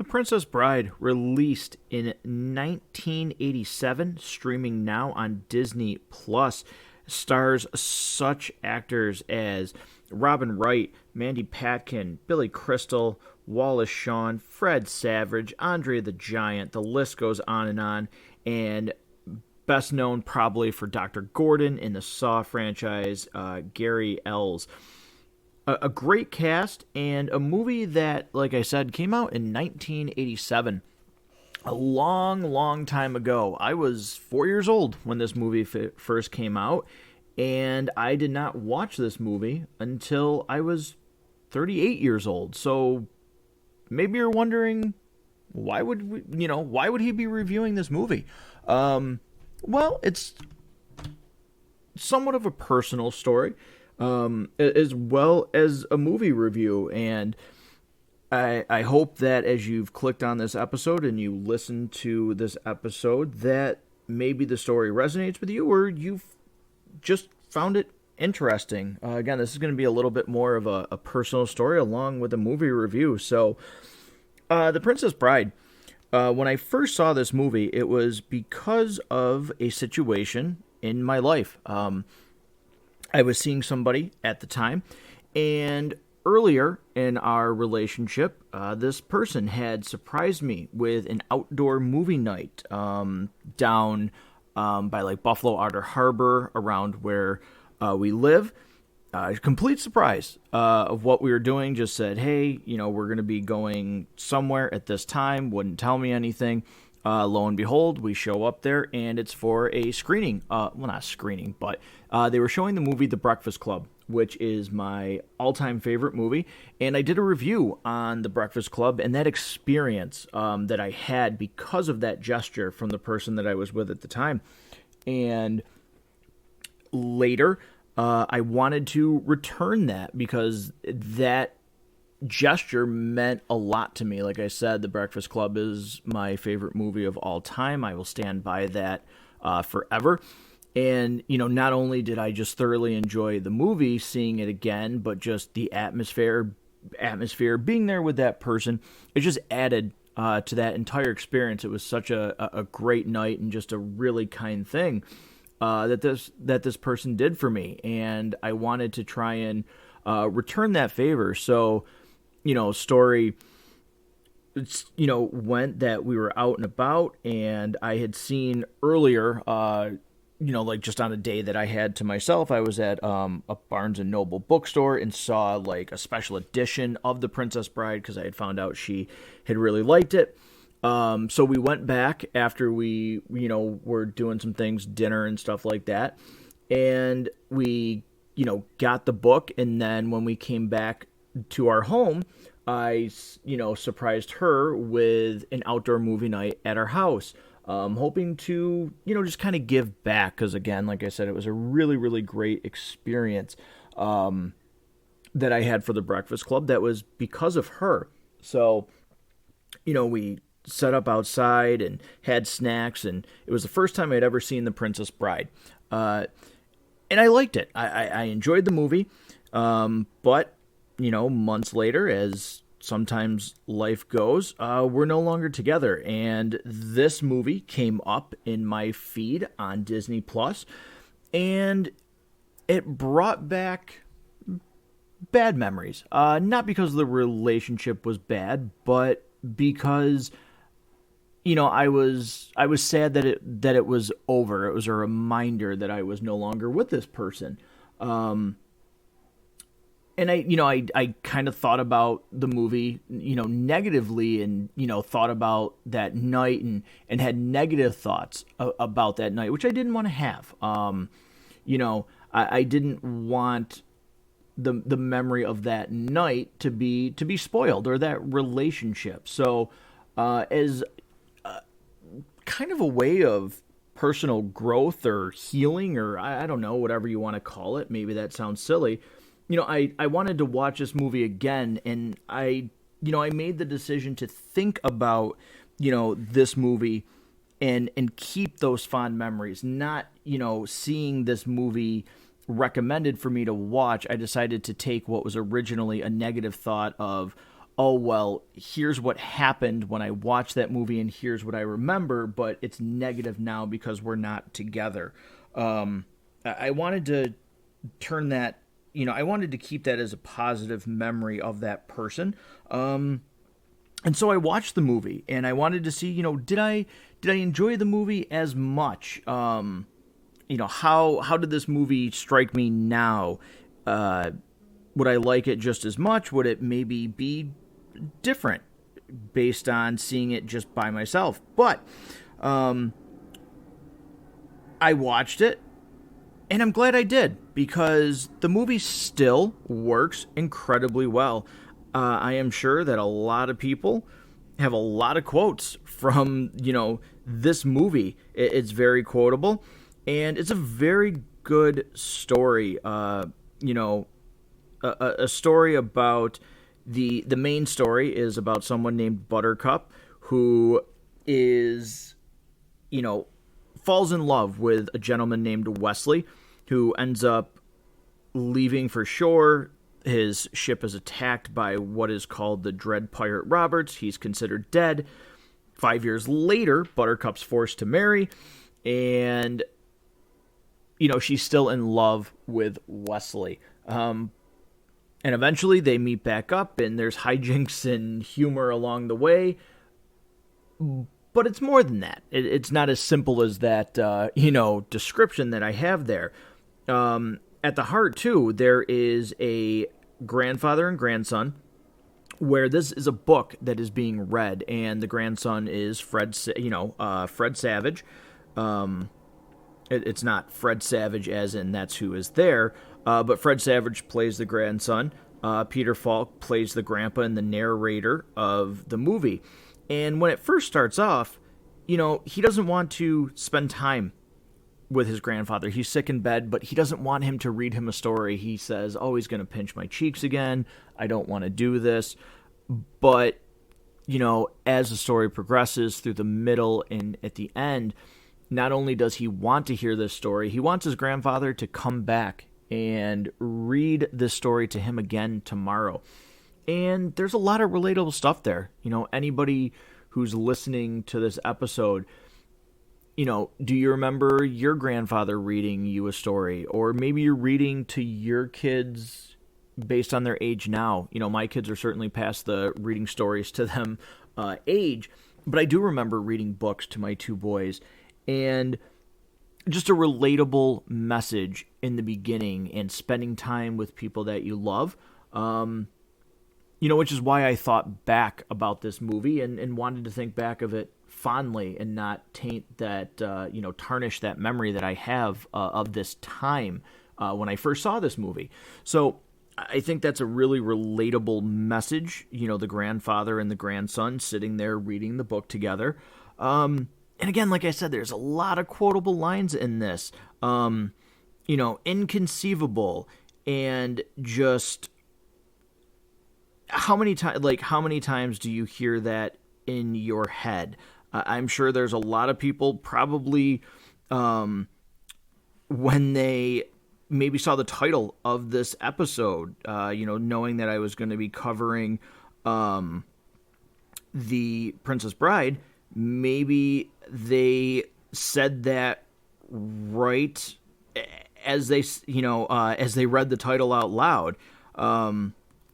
The Princess Bride, released in 1987, streaming now on Disney Plus, stars such actors as Robin Wright, Mandy Patinkin, Billy Crystal, Wallace Shawn, Fred Savage, Andre the Giant. The list goes on, and best known probably for Dr. Gordon in the Saw franchise, Gary Ells. A great cast, and a movie that, like I said, came out in 1987. A long, long time ago. I was 4 years old when this movie first came out, and I did not watch this movie until I was 38 years old. So maybe you're wondering, why would he be reviewing this movie? Well, it's somewhat of a personal story, as well as a movie review, and I hope that as you've clicked on this episode and you listen to this episode, that maybe the story resonates with you, or you've just found it interesting. Again, this is going to be a little bit more of a personal story along with a movie review. So, The Princess Bride. When I first saw this movie, it was because of a situation in my life. I was seeing somebody at the time, and earlier in our relationship, this person had surprised me with an outdoor movie night down by like Buffalo Outer Harbor, around where we live. Complete surprise of what we were doing. Just said, hey, we're going to be going somewhere at this time. Wouldn't tell me anything. Lo and behold, we show up there, and it's for a screening. Well, not screening, but they were showing the movie The Breakfast Club, which is my all-time favorite movie. And I did a review on The Breakfast Club and that experience that I had because of that gesture from the person that I was with at the time. And later, I wanted to return that because that gesture meant a lot to me. Like I said, The Breakfast Club is my favorite movie of all time. I will stand by that forever. And, not only did I just thoroughly enjoy the movie, seeing it again, but just the atmosphere, being there with that person, it just added to that entire experience. It was such a great night, and just a really kind thing that this person did for me. And I wanted to try and return that favor. So, story, went that we were out and about, and I had seen earlier, like just on a day that I had to myself, I was at a Barnes & Noble bookstore and saw like a special edition of The Princess Bride because I had found out she had really liked it. So we went back after we, were doing some things, dinner and stuff like that, and we, got the book, and then when we came back to our home, I, surprised her with an outdoor movie night at our house, hoping to, just kind of give back, because again, like I said, it was a really, really great experience that I had for The Breakfast Club that was because of her. So, we set up outside and had snacks, and it was the first time I'd ever seen The Princess Bride. And I liked it. I enjoyed the movie, but, months later, as sometimes life goes, we're no longer together, and this movie came up in my feed on Disney Plus, and it brought back bad memories. Not because the relationship was bad, but because I was sad that it was over. It was a reminder that I was no longer with this person. And I kind of thought about the movie, negatively, and, thought about that night and had negative thoughts about that night, which I didn't want to have. I didn't want the memory of that night to be spoiled, or that relationship. So, as kind of a way of personal growth or healing, or I don't know, whatever you want to call it. Maybe that sounds silly. I wanted to watch this movie again, and I made the decision to think about, this movie and keep those fond memories, not, seeing this movie recommended for me to watch. I decided to take what was originally a negative thought of, oh, well, here's what happened when I watched that movie and here's what I remember, but it's negative now because we're not together. I wanted to turn that, I wanted to keep that as a positive memory of that person. And so I watched the movie and I wanted to see, did I enjoy the movie as much? How did this movie strike me now? Would I like it just as much? Would it maybe be different based on seeing it just by myself? But I watched it, and I'm glad I did, because the movie still works incredibly well. I am sure that a lot of people have a lot of quotes from, this movie. It's very quotable, and it's a very good story. A story about the main story is about someone named Buttercup who is, falls in love with a gentleman named Wesley, who ends up leaving for shore. His ship is attacked by what is called the Dread Pirate Roberts. He's considered dead. 5 years later, Buttercup's forced to marry, and she's still in love with Wesley. And eventually they meet back up, and there's hijinks and humor along the way. But it's more than that. It's not as simple as that, description that I have there. At the heart, too, there is a grandfather and grandson, where this is a book that is being read, and the grandson is Fred Savage. It's not Fred Savage as in that's who is there, but Fred Savage plays the grandson. Peter Falk plays the grandpa and the narrator of the movie. And when it first starts off, he doesn't want to spend time with his grandfather. He's sick in bed, but he doesn't want him to read him a story. He says, oh, he's going to pinch my cheeks again. I don't want to do this. But, as the story progresses through the middle and at the end, not only does he want to hear this story, he wants his grandfather to come back and read this story to him again tomorrow. And there's a lot of relatable stuff there. Anybody who's listening to this episode, do you remember your grandfather reading you a story? Or maybe you're reading to your kids based on their age now. My kids are certainly past the reading stories to them age, but I do remember reading books to my two boys, and just a relatable message in the beginning, and spending time with people that you love, which is why I thought back about this movie and wanted to think back of it fondly and not taint that, tarnish that memory that I have of this time when I first saw this movie. So I think that's a really relatable message, the grandfather and the grandson sitting there reading the book together. And again, like I said, there's a lot of quotable lines in this, inconceivable, and just how many times do you hear that in your head? I'm sure there's a lot of people probably when they maybe saw the title of this episode, knowing that I was going to be covering the Princess Bride, maybe they said that right as they read the title out loud,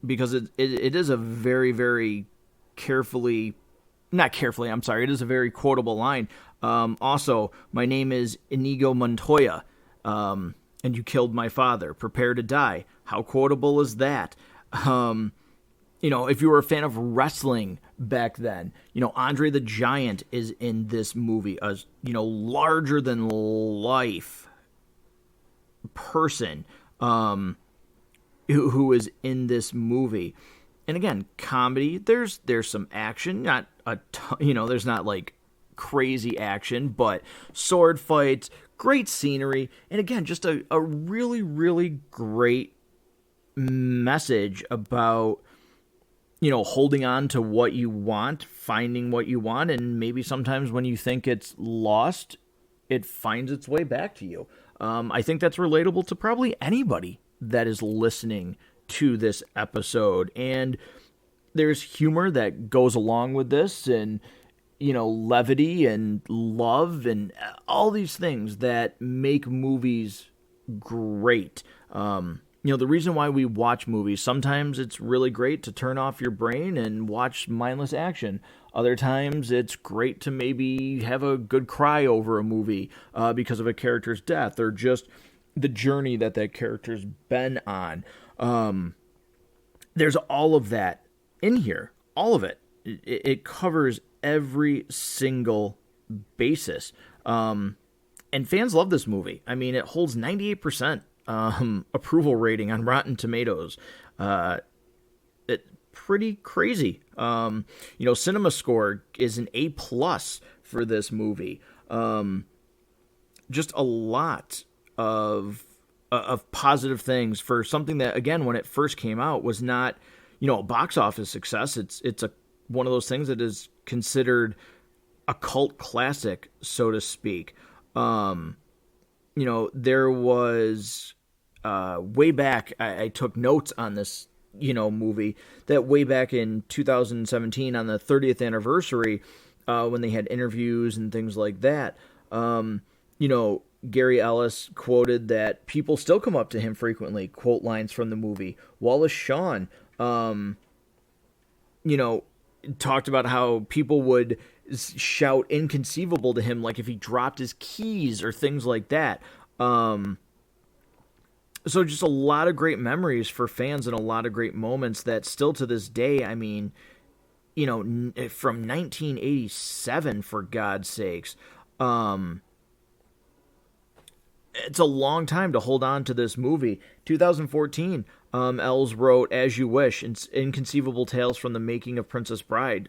because it is a very, very it is a very quotable line. Also, my name is Inigo Montoya, and you killed my father. Prepare to die. How quotable is that? If you were a fan of wrestling back then, Andre the Giant is in this movie, a larger than life person who is in this movie. And again, comedy, there's some action, not a ton, there's not like crazy action, but sword fights, great scenery, and again, just a really, really great message about, holding on to what you want, finding what you want, and maybe sometimes when you think it's lost, it finds its way back to you. I think that's relatable to probably anybody that is listening to this episode. And, there's humor that goes along with this, and levity and love and all these things that make movies great. The reason why we watch movies, sometimes it's really great to turn off your brain and watch mindless action. Other times it's great to maybe have a good cry over a movie because of a character's death or just the journey that character's been on. There's all of that in here. All of it. It covers every single basis. And fans love this movie. I mean, it holds 98% approval rating on Rotten Tomatoes. It's pretty crazy. Cinema Score is an A+ for this movie. Just a lot of positive things for something that, again, when it first came out, was not, a box office success. It's one of those things that is considered a cult classic, so to speak. There was way back, I took notes on this, movie, that way back in 2017 on the 30th anniversary, when they had interviews and things like that, Gary Ellis quoted that people still come up to him frequently, quote lines from the movie. Wallace Shawn, talked about how people would shout inconceivable to him, like if he dropped his keys or things like that. So just a lot of great memories for fans and a lot of great moments that still to this day, I mean, from 1987, for God's sakes, it's a long time to hold on to this movie. 2014, Els wrote As You Wish, Inconceivable Tales from the Making of Princess Bride,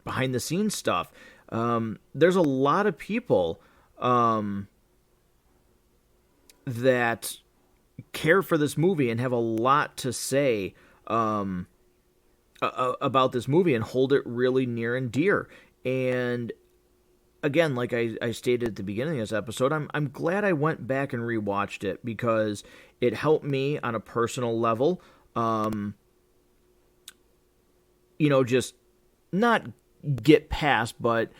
behind the scenes stuff. There's a lot of people that care for this movie and have a lot to say about this movie and hold it really near and dear. And again, like I stated at the beginning of this episode, I'm glad I went back and rewatched it because it helped me on a personal level. Just not get past, but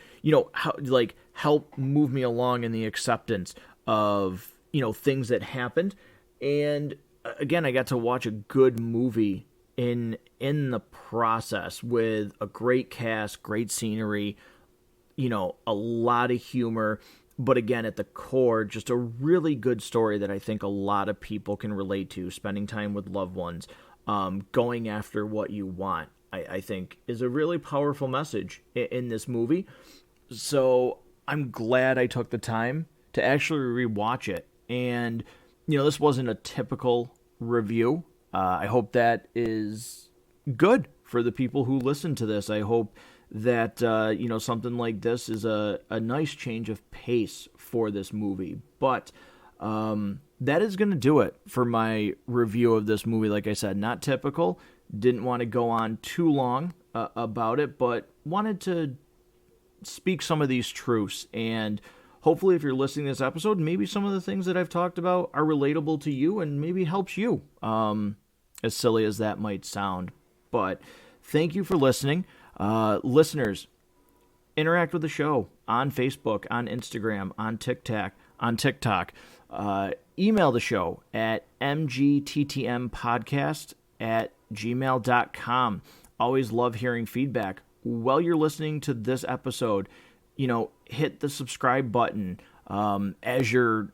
help move me along in the acceptance of things that happened. And again, I got to watch a good movie in the process with a great cast, great scenery, a lot of humor, but again, at the core, just a really good story that I think a lot of people can relate to. Spending time with loved ones, going after what you want, I think is a really powerful message in this movie. So I'm glad I took the time to actually rewatch it. And, this wasn't a typical review. I hope that is good for the people who listen to this. I hope that, something like this is a nice change of pace for this movie. But that is going to do it for my review of this movie. Like I said, not typical. Didn't want to go on too long about it, but wanted to speak some of these truths. And hopefully if you're listening to this episode, maybe some of the things that I've talked about are relatable to you and maybe helps you, as silly as that might sound. But thank you for listening. Listeners, interact with the show on Facebook, on Instagram, on TikTok. Email the show at mgttmpodcast@gmail.com. Always love hearing feedback. While you're listening to this episode, hit the subscribe button as you're,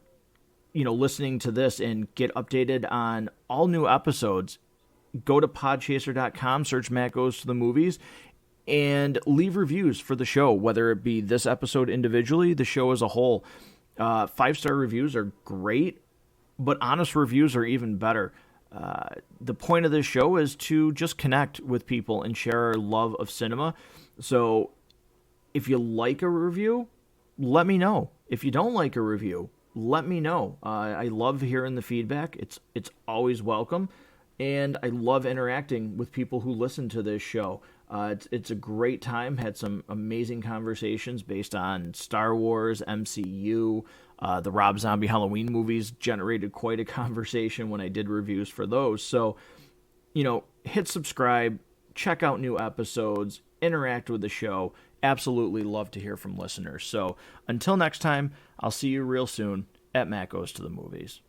listening to this and get updated on all new episodes. Go to podchaser.com, search Matt Goes to the Movies, and leave reviews for the show, whether it be this episode individually, the show as a whole. 5-star reviews are great, but honest reviews are even better. The point of this show is to just connect with people and share our love of cinema. So if you like a review, let me know. If you don't like a review, let me know. I love hearing the feedback. It's always welcome. And I love interacting with people who listen to this show. It's a great time. Had some amazing conversations based on Star Wars, MCU. The Rob Zombie Halloween movies generated quite a conversation when I did reviews for those. So, hit subscribe, check out new episodes, interact with the show. Absolutely love to hear from listeners. So until next time, I'll see you real soon at Matt Goes to the Movies.